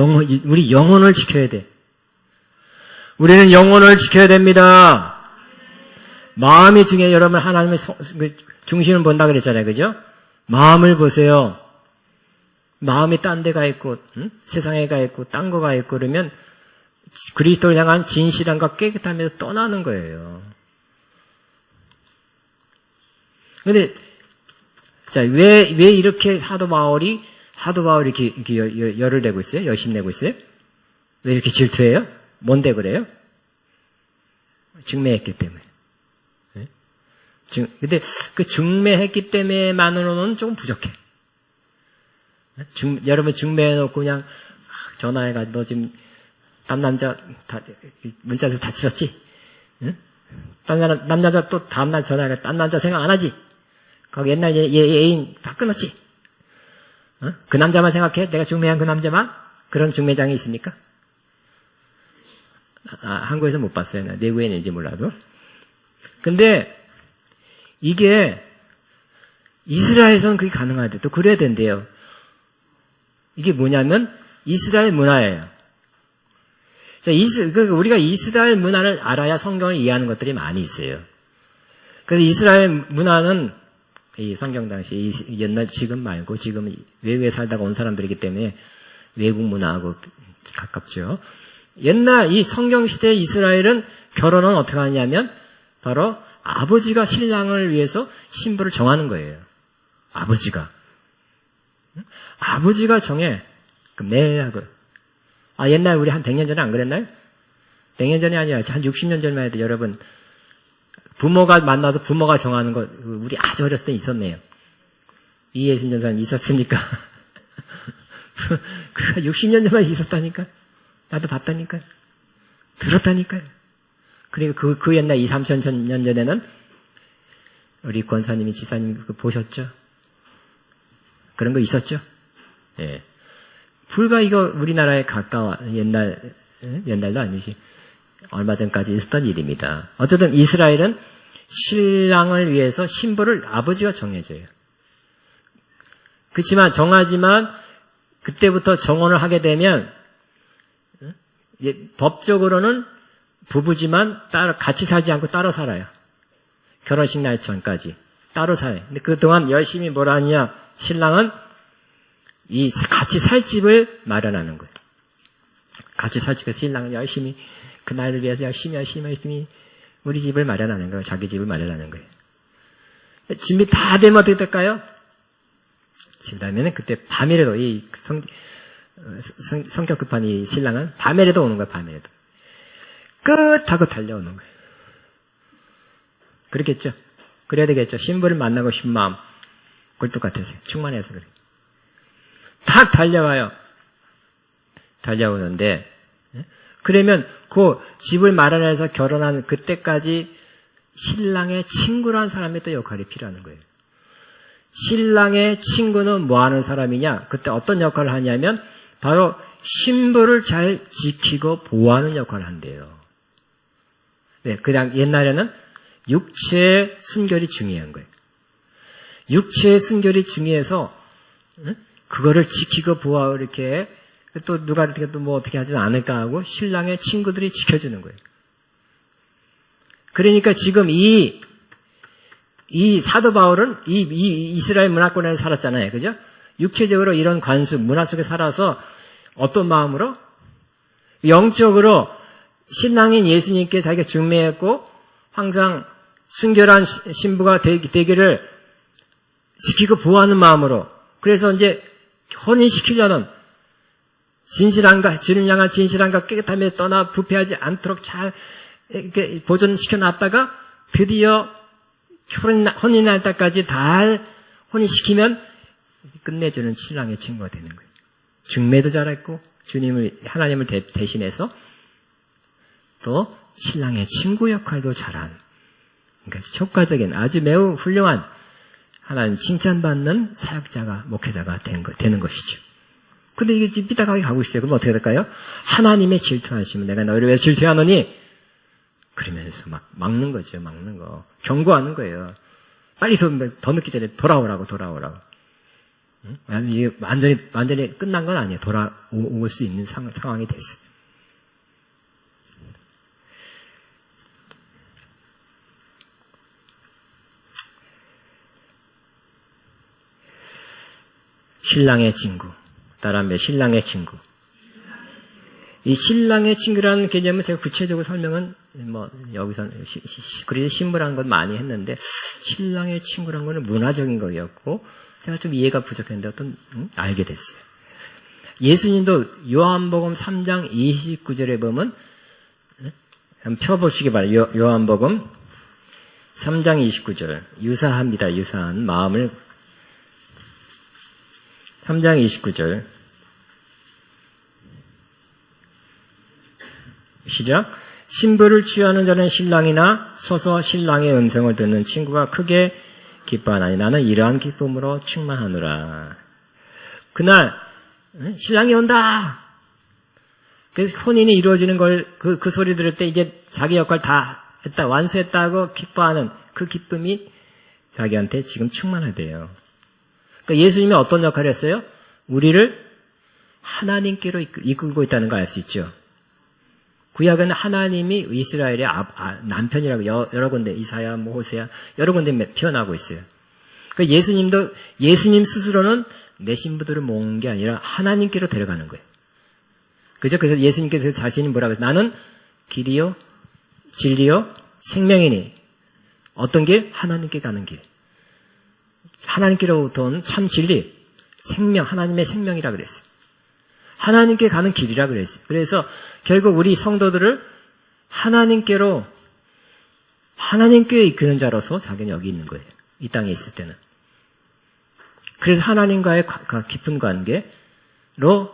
영혼을 지켜야 돼. 우리는 영혼을 지켜야 됩니다. 마음이 중요해요. 여러분 하나님의 중심을 본다 그랬잖아요. 그죠? 마음을 보세요. 마음이 딴 데가 있고 세상에 가 있고 딴 거가 있고 그러면 그리스도를 향한 진실함과 깨끗함에서 떠나는 거예요. 근데 자, 왜 이렇게 사도 바울이 이렇게 열을 내고 있어요? 열심 내고 있어요? 왜 이렇게 질투해요? 뭔데 그래요? 중매했기 때문에. 근데 그 중매했기 때문에만으로는 조금 부족해. 여러분 중매해놓고 그냥 전화해가지고 너 지금 딴 남자 문자에서 다치셨지? 응? 딴 남자 또 다음날 전화해가지고 딴 남자 생각 안 하지? 거기 옛날 얘 애인 다 끊었지? 어? 그 남자만 생각해? 내가 중매한 그 남자만? 그런 중매장이 있습니까? 한국에서 못 봤어요. 내국에 있는지 몰라도. 근데 이게 이스라엘에서는 그게 가능하대. 또 그래야 된대요. 이게 뭐냐면 이스라엘 문화예요. 자, 우리가 이스라엘 문화를 알아야 성경을 이해하는 것들이 많이 있어요. 그래서 이스라엘 문화는 이 성경 당시 옛날 지금 말고 지금 외국에 살다가 온 사람들이기 때문에 외국 문화하고 가깝죠. 옛날 이 성경 시대 이스라엘은 결혼은 어떻게 하냐면 바로 아버지가 신랑을 위해서 신부를 정하는 거예요. 아버지가 정해. 매하고. 옛날 우리 한 100년 전에 안 그랬나요? 100년 전이 아니라 한 60년 전만 해도 여러분 부모가 만나서 부모가 정하는 거 우리 아주 어렸을 때 있었네요. 이해신 전사님 있었습니까? 60년 전만 있었다니까. 나도 봤다니까요. 들었다니까요. 그러니까 그 옛날 2,3,000년 전에는 우리 권사님이 지사님이 그거 보셨죠? 그런 거 있었죠? 예. 불과 이거 우리나라에 가까워 옛날도 아니지. 얼마 전까지 있었던 일입니다. 어쨌든 이스라엘은 신랑을 위해서 신부를 아버지가 정해줘요. 그렇지만 정하지만 그때부터 정혼을 하게 되면 법적으로는 부부지만 따로 같이 살지 않고 따로 살아요. 결혼식 날 전까지 따로 살아요. 근데 그동안 열심히 뭘 하느냐? 신랑은 이 같이 살 집을 마련하는 거예요. 같이 살 집에서 신랑은 열심히 그날을 위해서 열심히 우리 집을 마련하는 거예요. 자기 집을 마련하는 거예요. 준비 다 되면 어떻게 될까요? 그다음에는 그때 밤이라도 이 성격 급한 이 신랑은 밤에라도 오는 거예요. 밤에라도 끝하고 달려오는 거예요. 그렇겠죠? 그래야 되겠죠. 신부를 만나고 싶은 마음 꿀떡 같아서 충만해서 그래. 탁 달려와요. 달려오는데 그러면 그 집을 마련해서 결혼한 그때까지 신랑의 친구라는 사람의 또 역할이 필요한 거예요. 신랑의 친구는 뭐 하는 사람이냐? 그때 어떤 역할을 하냐면 바로 신부를 잘 지키고 보호하는 역할을 한대요. 네, 그냥 옛날에는 육체의 순결이 중요한 거예요. 육체의 순결이 중요해서 그거를 지키고 보호하고 이렇게 또 누가 이렇게 또 뭐 어떻게 하지 않을까 하고 신랑의 친구들이 지켜주는 거예요. 그러니까 지금 이 사도 바울은 이 이스라엘 문화권에 살았잖아요. 그죠? 육체적으로 이런 관습, 문화 속에 살아서 어떤 마음으로? 영적으로 신랑인 예수님께 자기가 중매했고 항상 순결한 신부가 되기를 지키고 보호하는 마음으로 그래서 이제 혼인시키려는 주를 향한 진실함과 깨끗함에 떠나 부패하지 않도록 잘 이렇게 보존시켜 놨다가 드디어 혼인 날 때까지 다 혼인시키면 끝내주는 신랑의 친구가 되는 거예요. 중매도 잘했고 하나님을 대신해서 또 신랑의 친구 역할도 잘한, 그러니까 효과적인 아주 매우 훌륭한 하나님 칭찬받는 사역자가, 목회자가 되는 것이죠. 근데 이게 지금 삐딱하게 가고 있어요. 그럼 어떻게 될까요? 하나님의 질투하시면 내가 너희를 왜 질투하노니? 그러면서 막 막는 거죠. 막는 거. 경고하는 거예요. 빨리 더 늦기 전에 돌아오라고. 응? 이게 완전히 끝난 건 아니에요. 돌아올 수 있는 상황이 됐어요. 신랑의 친구. 따라하면 신랑의 친구. 이 신랑의 친구라는 개념은 제가 구체적으로 설명은 여기서는 그래서 신부라는 건 많이 했는데, 신랑의 친구라는 거는 문화적인 거였고 제가 좀 이해가 부족했는데 알게 됐어요. 예수님도 요한복음 3장 29절에 보면, 한번 펴보시기 바랍니다. 요한복음 3장 29절. 유사합니다. 유사한 마음을. 3장 29절. 시작. 신부를 취하는 자는 신랑이나 서서 신랑의 음성을 듣는 친구가 크게 기뻐하나니 나는 이러한 기쁨으로 충만하노라. 그날 신랑이 온다. 그래서 혼인이 이루어지는 걸 그 소리 들을 때 이제 자기 역할 다 했다, 완수했다고 기뻐하는 그 기쁨이 자기한테 지금 충만하대요. 그러니까 예수님이 어떤 역할을 했어요? 우리를 하나님께로 이끌고 있다는 걸 알 수 있죠. 구약은 하나님이 이스라엘의 남편이라고 여러 군데, 이사야, 호세야, 여러 군데 표현하고 있어요. 그러니까 예수님도, 예수님 스스로는 내 신부들을 모은 게 아니라 하나님께로 데려가는 거예요. 그죠? 그래서 예수님께서 자신이 뭐라고 했어요? 나는 길이요, 진리요, 생명이니. 어떤 길? 하나님께 가는 길. 하나님께로부터 온 참 진리, 생명, 하나님의 생명이라 그랬어요. 하나님께 가는 길이라 그랬어요. 그래서 결국 우리 성도들을 하나님께 이끄는 자로서 자기는 여기 있는 거예요. 이 땅에 있을 때는. 그래서 하나님과의 깊은 관계로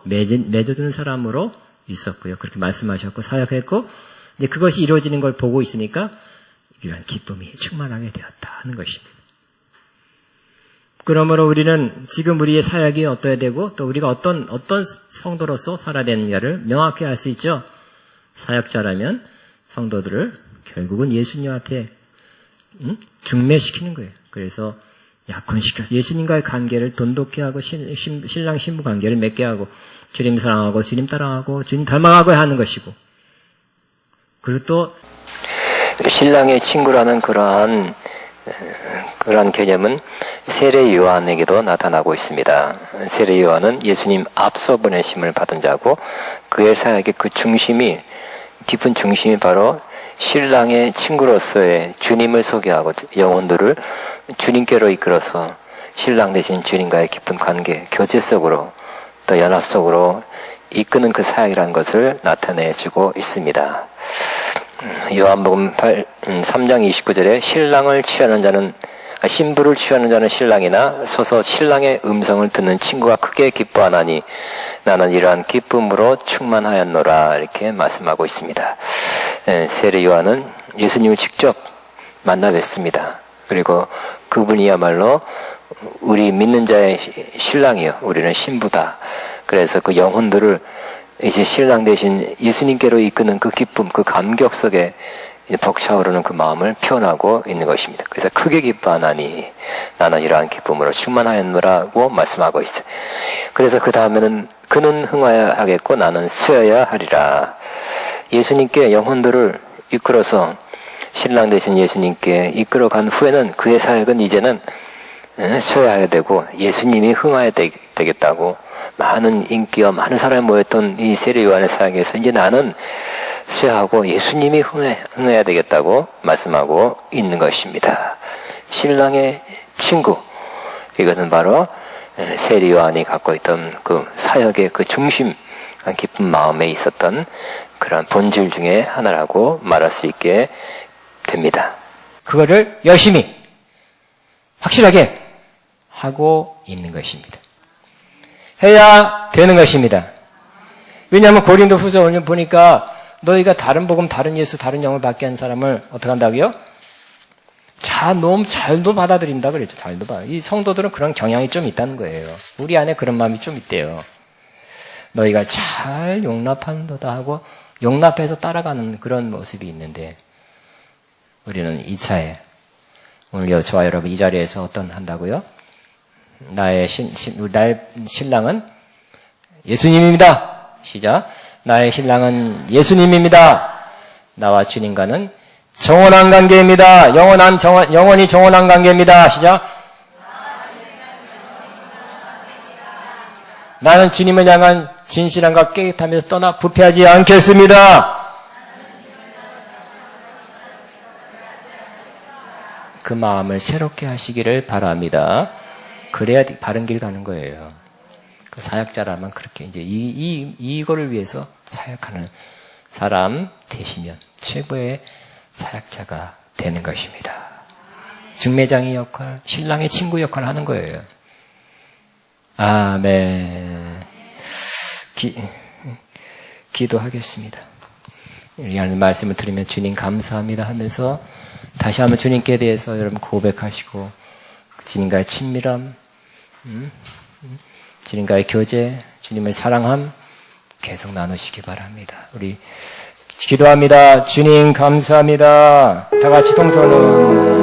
맺어두는 사람으로 있었고요. 그렇게 말씀하셨고 사역했고, 이제 그것이 이루어지는 걸 보고 있으니까 이런 기쁨이 충만하게 되었다 하는 것입니다. 그러므로 우리는 지금 우리의 사역이 어떠해야 되고, 또 우리가 어떤 성도로서 살아야 되느냐를 명확히 알 수 있죠. 사역자라면 성도들을 결국은 예수님한테 중매시키는 거예요. 그래서 약혼시켜서 예수님과의 관계를 돈독히 하고, 신랑 신부 관계를 맺게 하고, 주님 사랑하고 주님 따라하고 주님 닮아가고 하는 것이고, 그리고 또 신랑의 친구라는 그러한 개념은 세례 요한에게도 나타나고 있습니다. 세례 요한은 예수님 앞서 보내심을 받은 자고, 그의 사역의 그 중심이, 깊은 중심이 바로 신랑의 친구로서의 주님을 소개하고 영혼들을 주님께로 이끌어서 신랑 대신 주님과의 깊은 관계, 교제 속으로, 또 연합 속으로 이끄는 그 사역이라는 것을 나타내주고 있습니다. 요한복음 3장 29절에 신부를 취하는 자는 신랑이나 서서 신랑의 음성을 듣는 친구가 크게 기뻐하나니 나는 이러한 기쁨으로 충만하였노라, 이렇게 말씀하고 있습니다. 세례 요한은 예수님을 직접 만나 뵀습니다. 그리고 그분이야말로 우리 믿는 자의 신랑이요, 우리는 신부다. 그래서 그 영혼들을 이제 신랑 대신 예수님께로 이끄는 그 기쁨, 그 감격 속에 벅차오르는 그 마음을 표현하고 있는 것입니다. 그래서 크게 기뻐하나니 나는 이러한 기쁨으로 충만하였노라고 말씀하고 있어요. 그래서 그 다음에는 그는 흥하여야 하겠고 나는 쓰여야 하리라. 예수님께 영혼들을 이끌어서 신랑 대신 예수님께 이끌어간 후에는 그의 사역은 이제는 쇠하여야 되고 예수님이 흥하여야 되겠다고, 많은 인기와 많은 사람이 모였던 이 세례 요한의 사역에서 이제 나는 쇠하고 예수님이 흥해야 되겠다고 말씀하고 있는 것입니다. 신랑의 친구, 이것은 바로 세례 요한이 갖고 있던 그 사역의 그 중심, 깊은 마음에 있었던 그런 본질 중에 하나라고 말할 수 있게 됩니다. 그거를 열심히 확실하게 하고 있는 것입니다. 해야 되는 것입니다. 왜냐하면 고린도 후서 오늘 보니까 너희가 다른 복음, 다른 예수, 다른 영을 받게 한 사람을 어떻게 한다고요? 너무 잘도 받아들인다 그랬죠. 잘도 받아. 이 성도들은 그런 경향이 좀 있다는 거예요. 우리 안에 그런 마음이 좀 있대요. 너희가 잘 용납한도다 하고 용납해서 따라가는 그런 모습이 있는데 우리는 2차에 오늘 저와 여러분 이 자리에서 어떤 한다고요? 나의 신랑은 예수님입니다. 시작. 나의 신랑은 예수님입니다. 나와 주님과는 정원한 관계입니다. 영원히 정원한 관계입니다. 시작. 나는 주님을 향한 진실함과 깨끗함에서 떠나 부패하지 않겠습니다. 그 마음을 새롭게 하시기를 바랍니다. 그래야 바른 길 가는 거예요. 그 사역자라면 그렇게 이제 이거를 위해서 사역하는 사람 되시면 최고의 사역자가 되는 것입니다. 중매장의 역할, 신랑의 친구 역할을 하는 거예요. 아멘. 기도하겠습니다. 이 하는 말씀을 들으면 주님 감사합니다 하면서 다시 한번 주님께 대해서 여러분 고백하시고 주님과의 친밀함, 주님과의 교제, 주님을 사랑함 계속 나누시기 바랍니다. 우리 기도합니다. 주님 감사합니다. 다 같이 동서는